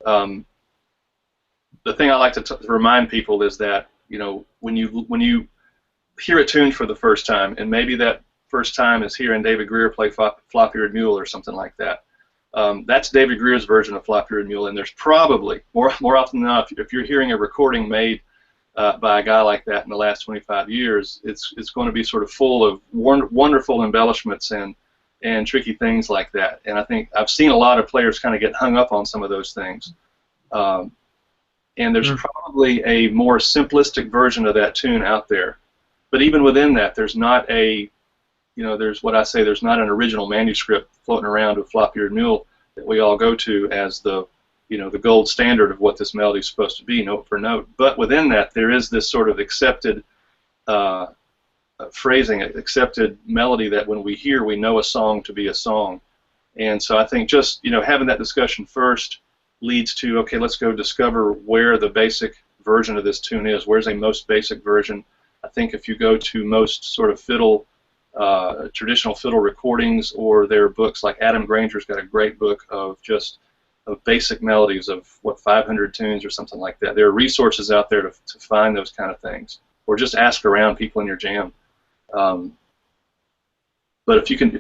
The thing I like to remind people is that, you know, when you hear a tune for the first time, and maybe that first time is hearing David Greer play Flop-Eared Mule or something like that. That's David Greer's version of Flop-Eared Mule, and there's probably, more often than not, if you're hearing a recording made by a guy like that in the last 25 years, it's going to be sort of full of wonderful embellishments and tricky things like that. And I think I've seen a lot of players kind of get hung up on some of those things. And there's probably a more simplistic version of that tune out there. But even within that, there's not a, you know, there's not an original manuscript floating around with Flop-Eared Mule that we all go to as the, you know, the gold standard of what this melody is supposed to be, note for note. But within that, there is this sort of accepted phrasing, accepted melody that when we hear, we know a song to be a song. And so I think just, you know, having that discussion first leads to, okay, let's go discover where the basic version of this tune is. Where's a most basic version? I think if you go to most sort of fiddle, traditional fiddle recordings, or their books, like Adam Granger's got a great book of just basic melodies of, what, 500 tunes or something like that. There are resources out there to find those kind of things, or just ask around people in your jam. But if you can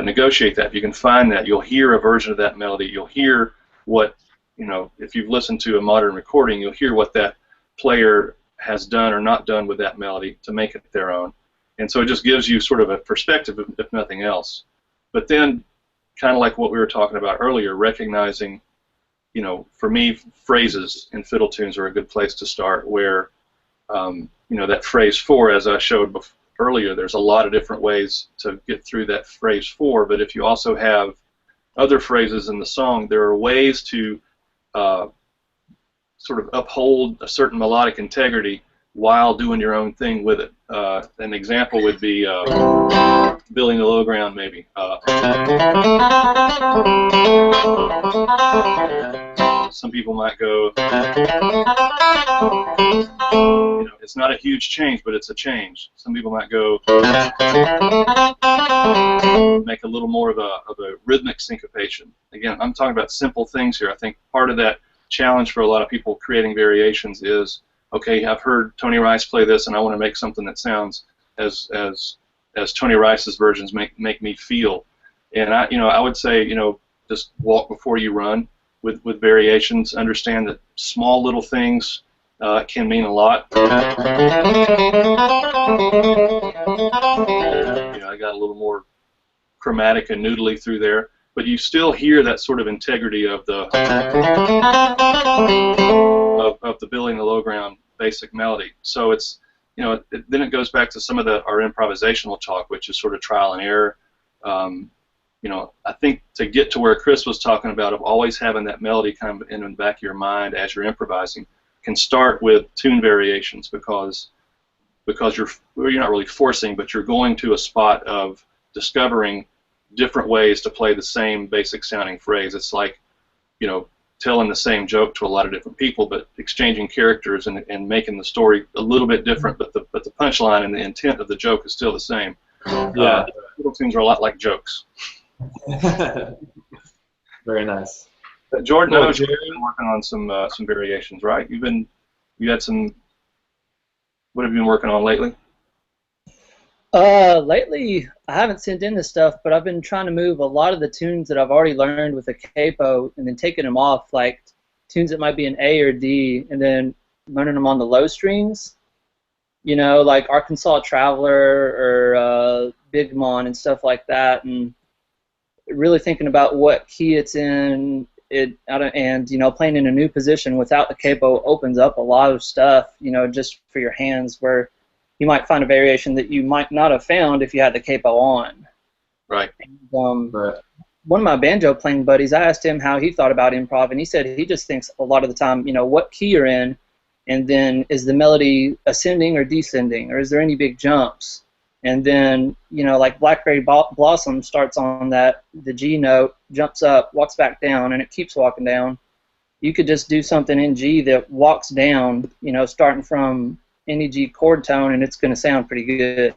negotiate that, if you can find that, you'll hear a version of that melody. You'll hear what, if you've listened to a modern recording, you'll hear what that player has done or not done with that melody to make it their own. And so it just gives you sort of a perspective, if nothing else. But then, kind of like what we were talking about earlier, recognizing, for me, phrases in fiddle tunes are a good place to start, where, that phrase 4, as I showed earlier, there's a lot of different ways to get through that phrase 4, but if you also have other phrases in the song, there are ways to sort of uphold a certain melodic integrity while doing your own thing with it. An example would be building the low ground, maybe. Some people might go, it's not a huge change, but it's a change. Some people might go, make a little more of a rhythmic syncopation. Again, I'm talking about simple things here. I think part of that challenge for a lot of people creating variations is, okay, I've heard Tony Rice play this, and I want to make something that sounds as Tony Rice's versions make me feel. And I would say, just walk before you run with variations. Understand that small little things can mean a lot. I got a little more chromatic and noodly through there, but you still hear that sort of integrity of the building the low ground basic melody. So it's, then it goes back to some of our improvisational talk, which is sort of trial and error. I think to get to where Chris was talking about, of always having that melody kind of in the back of your mind as you're improvising, can start with tune variations, because you're not really forcing, but you're going to a spot of discovering different ways to play the same basic sounding phrase. It's like, telling the same joke to a lot of different people, but exchanging characters and making the story a little bit different, but the punchline and the intent of the joke is still the same. Yeah. Fiddle tunes are a lot like jokes. Very nice. Jordan, I know you've been working on some variations, right? You had some. What have you been working on lately? Lately, I haven't sent in this stuff, but I've been trying to move a lot of the tunes that I've already learned with a capo, and then taking them off, like tunes that might be an A or D, and then learning them on the low strings. Like Arkansas Traveler or Big Mon and stuff like that, and really thinking about what key it's in, and playing in a new position without the capo opens up a lot of stuff, just for your hands, where you might find a variation that you might not have found if you had the capo on. Right. And, one of my banjo playing buddies, I asked him how he thought about improv, and he said he just thinks a lot of the time, what key you're in, and then is the melody ascending or descending, or is there any big jumps? And then, like Blackberry Blossom starts on the G note, jumps up, walks back down, and it keeps walking down. You could just do something in G that walks down, starting from any G chord tone, and it's going to sound pretty good.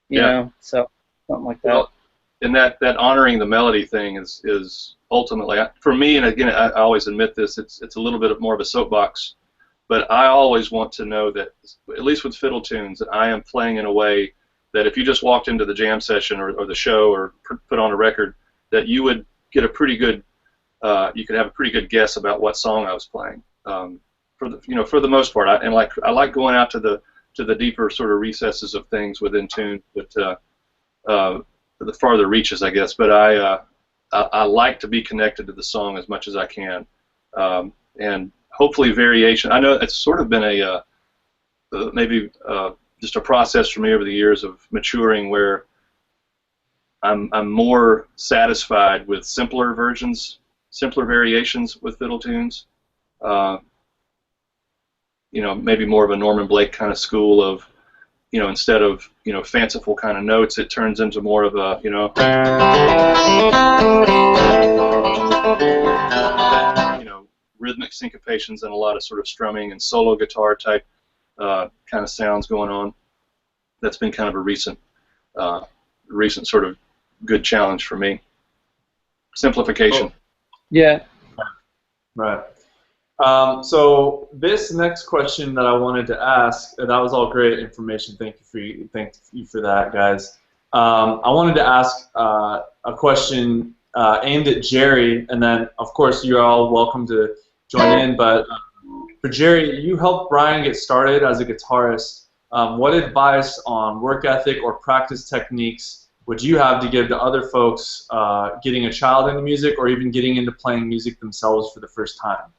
You know, so something like that. Well, and that honoring the melody thing is ultimately, for me, and again, I always admit this, it's a little bit more of a soapbox, but I always want to know that, at least with fiddle tunes, that I am playing in a way that if you just walked into the jam session or the show or put on a record, that you would get a pretty good, you could have a pretty good guess about what song I was playing. For the most part, I like going out to the deeper sort of recesses of things within tune, but the farther reaches, I guess. But I like to be connected to the song as much as I can, and hopefully variation. I know it's sort of been maybe just a process for me over the years of maturing, where I'm more satisfied with simpler versions, simpler variations with fiddle tunes. Maybe more of a Norman Blake kind of school of, instead of, fanciful kind of notes, it turns into more of a, rhythmic syncopations and a lot of sort of strumming and solo guitar type kind of sounds going on. That's been kind of a recent sort of good challenge for me. Simplification. Oh. Yeah. Right. So this next question that I wanted to ask, that was all great information. Thank you for that, guys. I wanted to ask a question aimed at Jerry, and then, of course, you're all welcome to join in. But for Jerry, you helped Bryan get started as a guitarist. What advice on work ethic or practice techniques would you have to give to other folks getting a child into music or even getting into playing music themselves for the first time?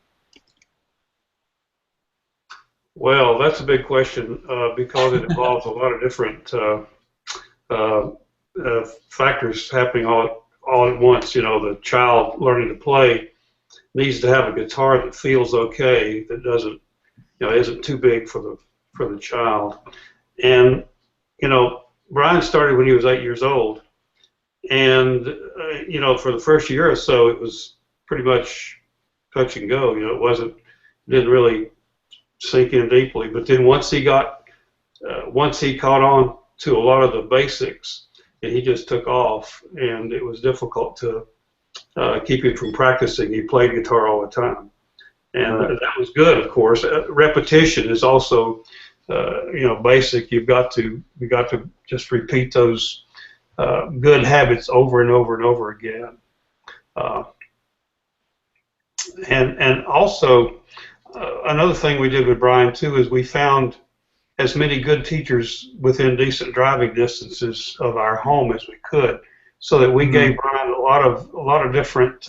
Well, that's a big question because it involves a lot of different factors happening all at once. You know, the child learning to play needs to have a guitar that feels okay, that doesn't, you know, isn't too big for the child. And you know, Bryan started when he was 8 years old, and you know, for the first year or so, it was pretty much touch and go. You know, didn't really sink in deeply. But then once he caught on to a lot of the basics, and he just took off, and it was difficult to keep him from practicing. He played guitar all the time, and that was good, of course. Repetition is also, you know, basic. You got to just repeat those good habits over and over and over again, and also. Another thing we did with Bryan too is we found as many good teachers within decent driving distances of our home as we could, so that we gave Bryan a lot of different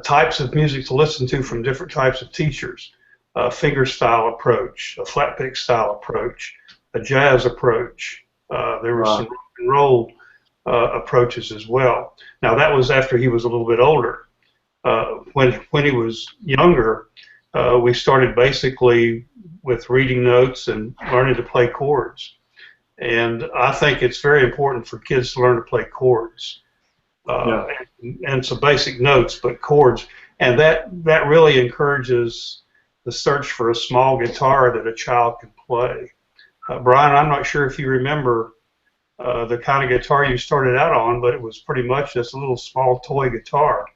types of music to listen to from different types of teachers. A finger style approach, a flat pick style approach, a jazz approach. There were some rock and roll approaches as well. Now that was after he was a little bit older. When he was younger. We started basically with reading notes and learning to play chords. And I think it's very important for kids to learn to play chords. And some basic notes, but chords. And that really encourages the search for a small guitar that a child can play. Bryan, I'm not sure if you remember the kind of guitar you started out on, but it was pretty much just a little small toy guitar.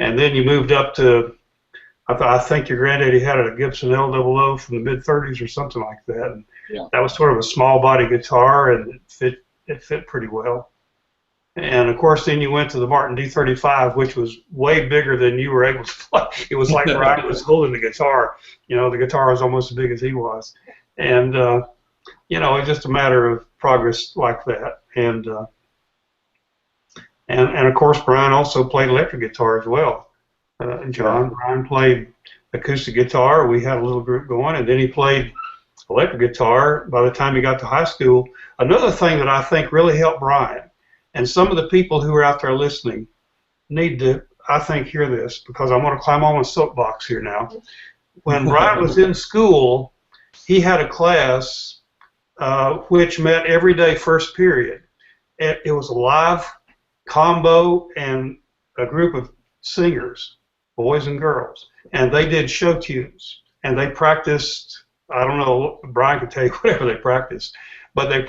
And then you moved up to, I think your granddaddy had a Gibson LOO from the mid-30s or something like that. And that was sort of a small body guitar, and it fit pretty well. And of course, then you went to the Martin D35, which was way bigger than you were able to play. It was like Bryan was holding the guitar. You know, the guitar was almost as big as he was. And, you know, it's just a matter of progress like that. And of course, Bryan also played electric guitar as well. Bryan played acoustic guitar. We had a little group going, and then he played electric guitar by the time he got to high school. Another thing that I think really helped Bryan, and some of the people who are out there listening need to, I think, hear this, because I'm going to climb on my soapbox here now. When Bryan was in school, he had a class which met every day first period. It was a live combo and a group of singers, boys and girls, and they did show tunes, and they practiced. I don't know, Bryan could tell you whatever they practiced, but they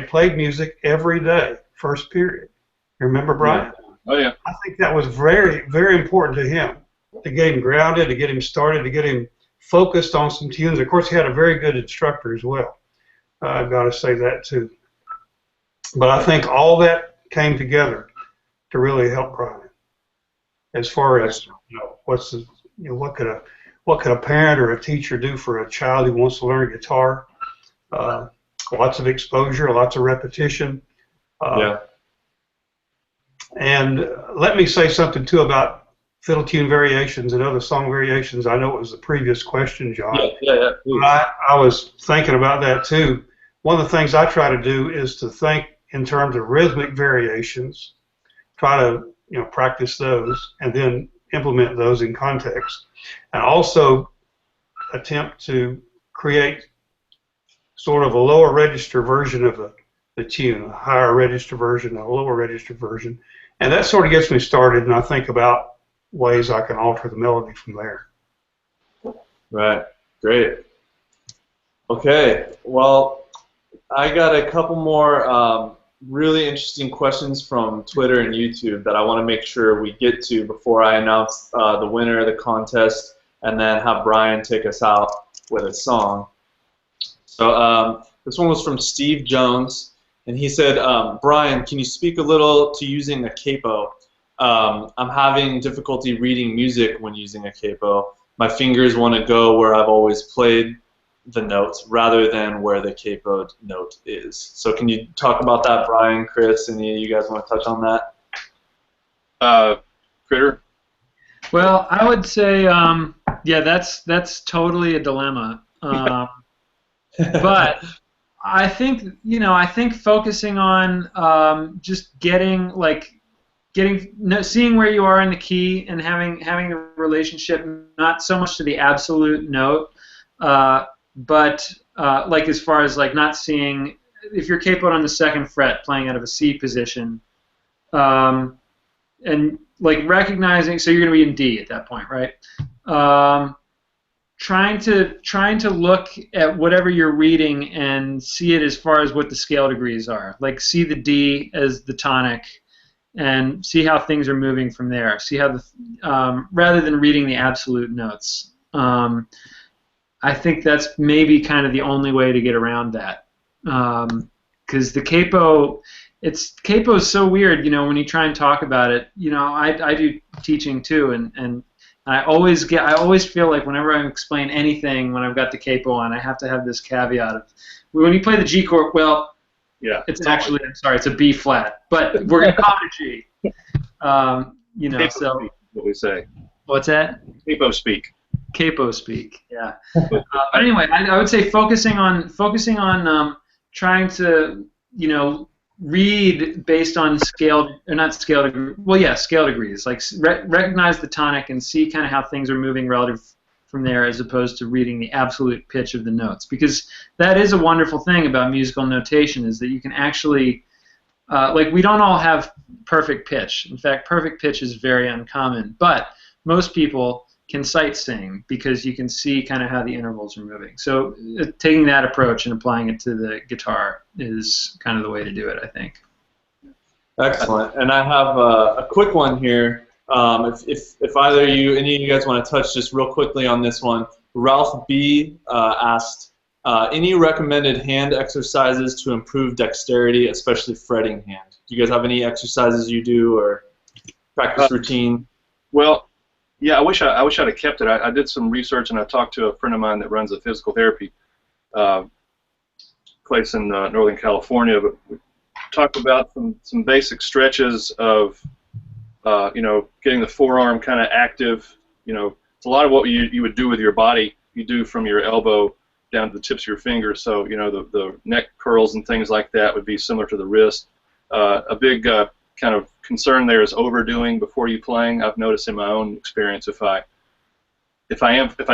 played music every day, first period. You remember Bryan? Oh yeah. I think that was very, very important to him, to get him grounded, to get him started, to get him focused on some tunes. Of course, he had a very good instructor as well. I've got to say that too. But I think all that came together to really help Bryan. As far as, you know, what could a parent or a teacher do for a child who wants to learn guitar? Lots of exposure, lots of repetition. And let me say something too about fiddle tune variations and other song variations. I know it was the previous question, John. Yeah. I was thinking about that too. One of the things I try to do is to think in terms of rhythmic variations, try to, you know, practice those, and then implement those in context, and also attempt to create sort of a lower register version of the tune, a higher register version, a lower register version, and that sort of gets me started, and I think about ways I can alter the melody from there. Right. Great. Okay. Well, I got a couple more really interesting questions from Twitter and YouTube that I want to make sure we get to before I announce the winner of the contest and then have Bryan take us out with a song. So this one was from Steve Jones, And he said, Bryan, can you speak a little to using a capo? I'm having difficulty reading music when using a capo. My fingers want to go where I've always played the notes rather than where the capoed note is. So can you talk about that, Bryan, Chris, and you guys want to touch on that? Critter? Well, I would say, yeah, that's totally a dilemma. But I think, I think focusing on just seeing where you are in the key and having the relationship not so much to the absolute note, but like as far as like not seeing if you're capoed on the 2nd fret playing out of a C position, and like recognizing, so you're going to be in D at that point, right? Trying to look at whatever you're reading and see it as far as what the scale degrees are. Like see the D as the tonic, and see how things are moving from there. See how rather than reading the absolute notes. I think that's maybe kind of the only way to get around that, because the capo. Capo is so weird, when you try and talk about it. I do teaching too, and I always feel like whenever I explain anything when I've got the capo on, I have to have this caveat of when you play the G chord. Well, yeah, it's actually it's a B flat, but we're gonna call it a G. Capo so speak, what we say. What's that? Capo speak. Capo speak. Yeah. But anyway, I would say focusing on trying to read based on scale, or not scale degree. Well, yeah, scale degrees. Like recognize the tonic and see kind of how things are moving relative from there, as opposed to reading the absolute pitch of the notes. Because that is a wonderful thing about musical notation, is that you can actually, like, we don't all have perfect pitch. In fact, perfect pitch is very uncommon. But most people can sight sing because you can see kind of how the intervals are moving. So taking that approach and applying it to the guitar is kind of the way to do it, I think. Excellent. And I have a quick one here. If either any of you guys want to touch just real quickly on this one. Ralph B. Asked, any recommended hand exercises to improve dexterity, especially fretting hand? Do you guys have any exercises you do or practice routine? Well, yeah, I wish I'd have kept it. I did some research, and I talked to a friend of mine that runs a physical therapy place in Northern California. But we talked about some basic stretches of, getting the forearm kind of active. It's a lot of what you would do with your body. You do from your elbow down to the tips of your fingers. So the neck curls and things like that would be similar to the wrist. A big kind of concern there is overdoing before you playing. I've noticed in my own experience if I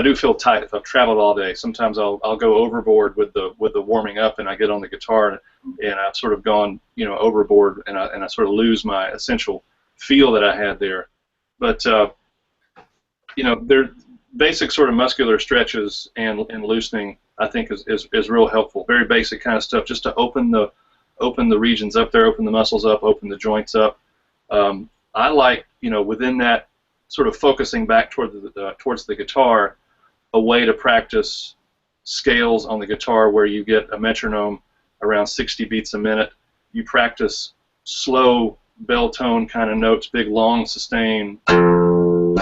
do feel tight, if I've traveled all day, sometimes I'll go overboard with the warming up, and I get on the guitar and I've sort of gone overboard, and I sort of lose my essential feel that I had there. But there basic sort of muscular stretches and loosening, I think is real helpful. Very basic kind of stuff, just to open the regions up there, open the muscles up, open the joints up. I like, within that sort of focusing back towards the guitar, a way to practice scales on the guitar where you get a metronome around 60 beats a minute. You practice slow bell tone kind of notes, big long sustain. Sorry.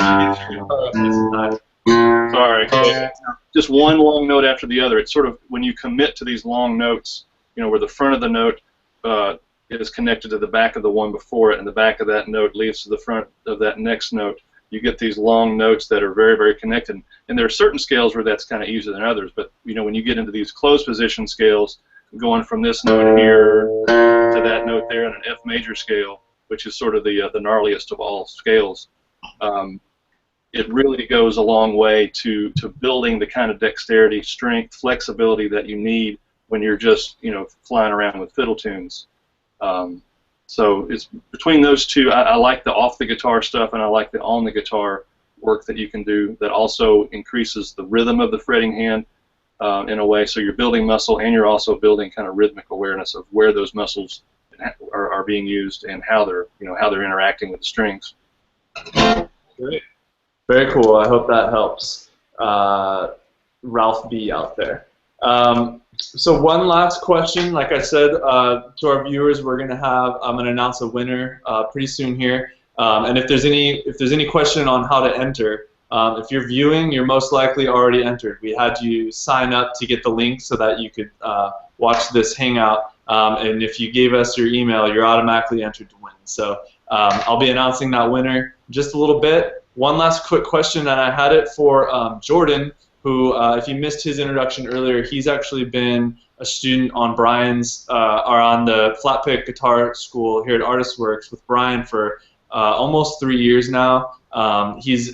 Just one long note after the other. It's sort of when you commit to these long notes, where the front of the note is connected to the back of the one before it, and the back of that note leads to the front of that next note. You get these long notes that are very, very connected. And there are certain scales where that's kind of easier than others, but when you get into these closed position scales, going from this note here to that note there on an F major scale, which is sort of the gnarliest of all scales, it really goes a long way to building the kind of dexterity, strength, flexibility that you need when you're just flying around with fiddle tunes. So it's between those two. I like the off the guitar stuff, and I like the on the guitar work that you can do that also increases the rhythm of the fretting hand in a way. So you're building muscle, and you're also building kind of rhythmic awareness of where those muscles are being used and how they're interacting with the strings. Great. Very cool. I hope that helps Ralph B out there. So one last question. Like I said to our viewers, I'm going to announce a winner pretty soon here. And if there's any question on how to enter, if you're viewing, you're most likely already entered. We had you sign up to get the link so that you could watch this Hangout. And if you gave us your email, you're automatically entered to win. So I'll be announcing that winner in just a little bit. One last quick question, and I had it for Jordan, who, if you missed his introduction earlier, he's actually been a student on Bryan's, or on the flat pick guitar school here at ArtistWorks with Bryan for almost 3 years now. He's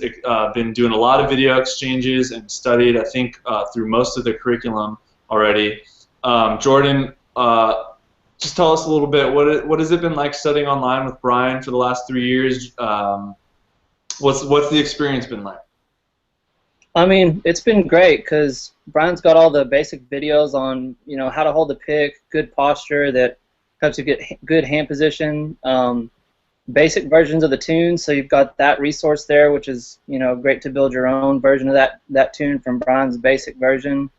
been doing a lot of video exchanges and studied, I think, through most of the curriculum already. Jordan, just tell us a little bit, what has it been like studying online with Bryan for the last 3 years? What's the experience been like? I mean, it's been great because Bryan's got all the basic videos on, you know, how to hold the pick, good posture that helps you get good hand position, basic versions of the tune. So you've got that resource there, which is, you know, great to build your own version of that tune from Bryan's basic version.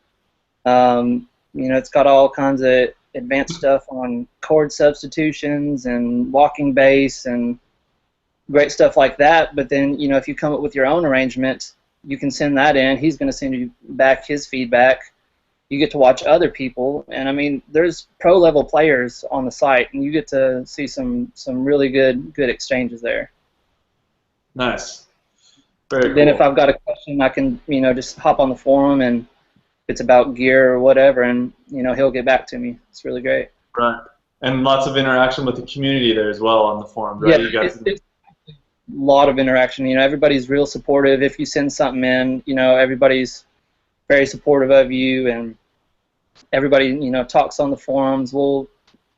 You know, it's got all kinds of advanced stuff on chord substitutions and walking bass and great stuff like that. But then, you know, if you come up with your own arrangement, you can send that in. He's going to send you back his feedback. You get to watch other people, and I mean, there's pro-level players on the site, and you get to see some really good exchanges there. Nice. Very cool. Then if I've got a question, I can, you know, just hop on the forum, and if it's about gear or whatever, and, you know, he'll get back to me. It's really great. Right. And lots of interaction with the community there as well on the forum, right? Yeah, you guys it's a lot of interaction. You know, everybody's real supportive. If you send something in, you know, everybody's very supportive of you, and everybody, you know, talks on the forums. We'll,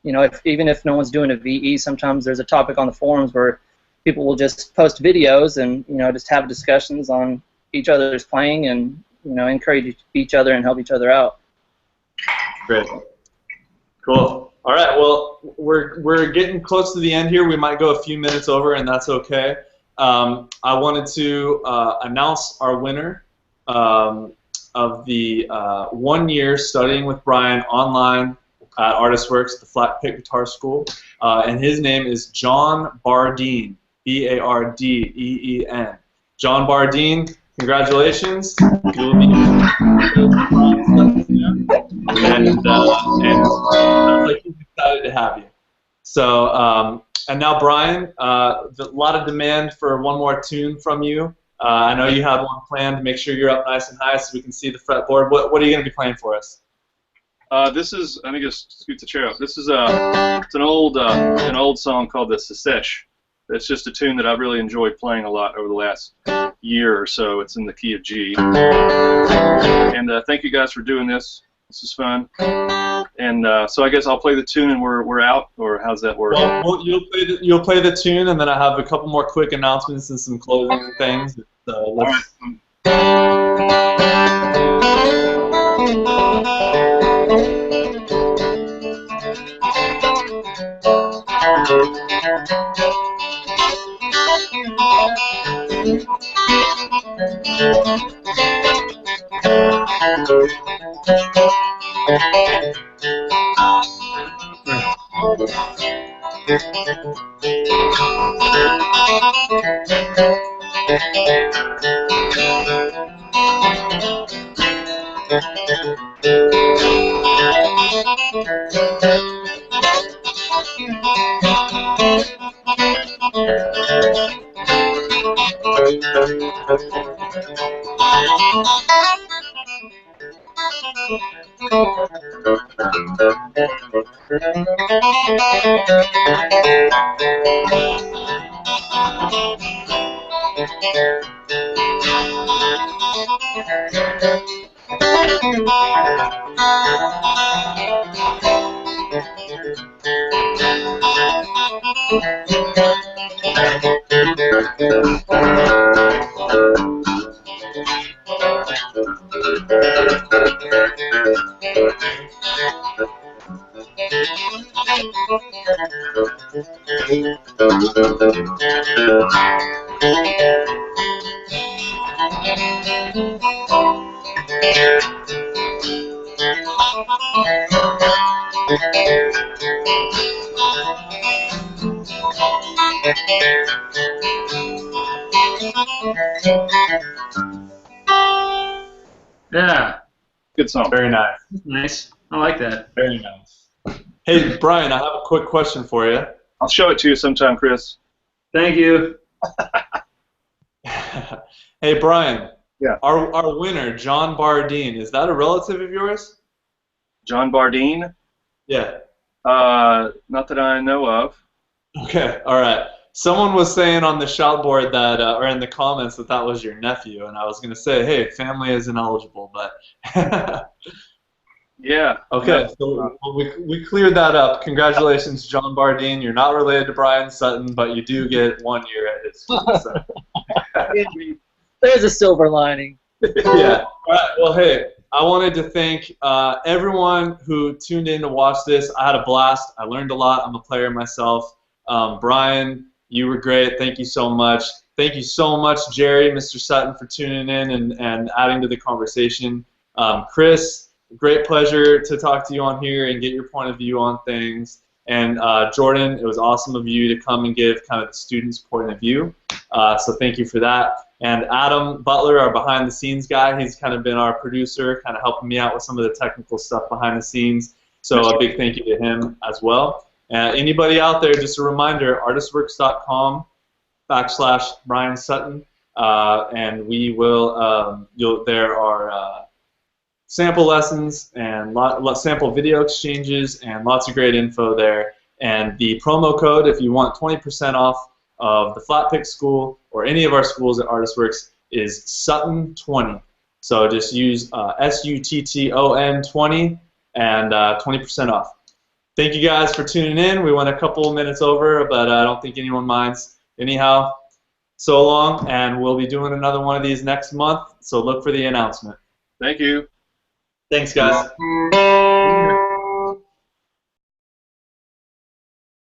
you know, even if no one's doing a VE, sometimes there's a topic on the forums where people will just post videos and, you know, just have discussions on each other's playing and, you know, encourage each other and help each other out. Great. Cool. All right. Well, we're getting close to the end here. We might go a few minutes over, and that's okay. I wanted to announce our winner of the 1 year studying with Bryan online at ArtistWorks, the Flat Pick Guitar School, and his name is John Bardeen, B-A-R-D-E-E-N. John Bardeen, congratulations. You'll be and sounds like he's excited to have you. So, and now Bryan, a lot of demand for one more tune from you. I know you have one planned. Make sure you're up nice and high so we can see the fretboard. What are you going to be playing for us? This is, let me just scoot the chair up. This is it's an old song called the Sesesh. It's just a tune that I've really enjoyed playing a lot over the last year or so. It's in the key of G. And thank you guys for doing this. This is fun. And so I guess I'll play the tune and we're out, or how's that work? Well, you'll play the tune, and then I have a couple more quick announcements and some closing things. Let's... Yeah. Good song. Very nice. Nice. I like that. Very nice. Hey, Brian, I have a quick question for you. I'll show it to you sometime, Chris. Thank you. Hey, Brian. Yeah. Our winner, John Bardeen, is that a relative of yours? John Bardeen? Yeah. Not that I know of. Okay. All right. Someone was saying on the shout board that, or in the comments, that was your nephew, and I was going to say, hey, family is ineligible, but. Yeah. Okay, so we cleared that up. Congratulations, John Bardeen. You're not related to Bryan Sutton, but you do get 1 year at his school. So. There's a silver lining. Yeah. All right. Well, hey, I wanted to thank everyone who tuned in to watch this. I had a blast. I learned a lot. I'm a player myself. Brian, you were great. Thank you so much. Thank you so much, Jerry, Mr. Sutton, for tuning in and adding to the conversation. Chris, great pleasure to talk to you on here and get your point of view on things. And Jordan, it was awesome of you to come and give kind of the student's point of view. So thank you for that. And Adam Butler, our behind-the-scenes guy, he's kind of been our producer, kind of helping me out with some of the technical stuff behind the scenes. So a big thank you to him as well. Anybody out there, just a reminder, artistworks.com/Bryan Sutton, and we will. There are sample lessons and sample video exchanges and lots of great info there. And the promo code, if you want 20% off of the Flat Pick School or any of our schools at ArtistWorks, is Sutton20. So just use SUTTON 20 and 20% off. Thank you guys for tuning in. We went a couple minutes over, but I don't think anyone minds. Anyhow, so long, and we'll be doing another one of these next month, so look for the announcement. Thank you. Thanks, guys.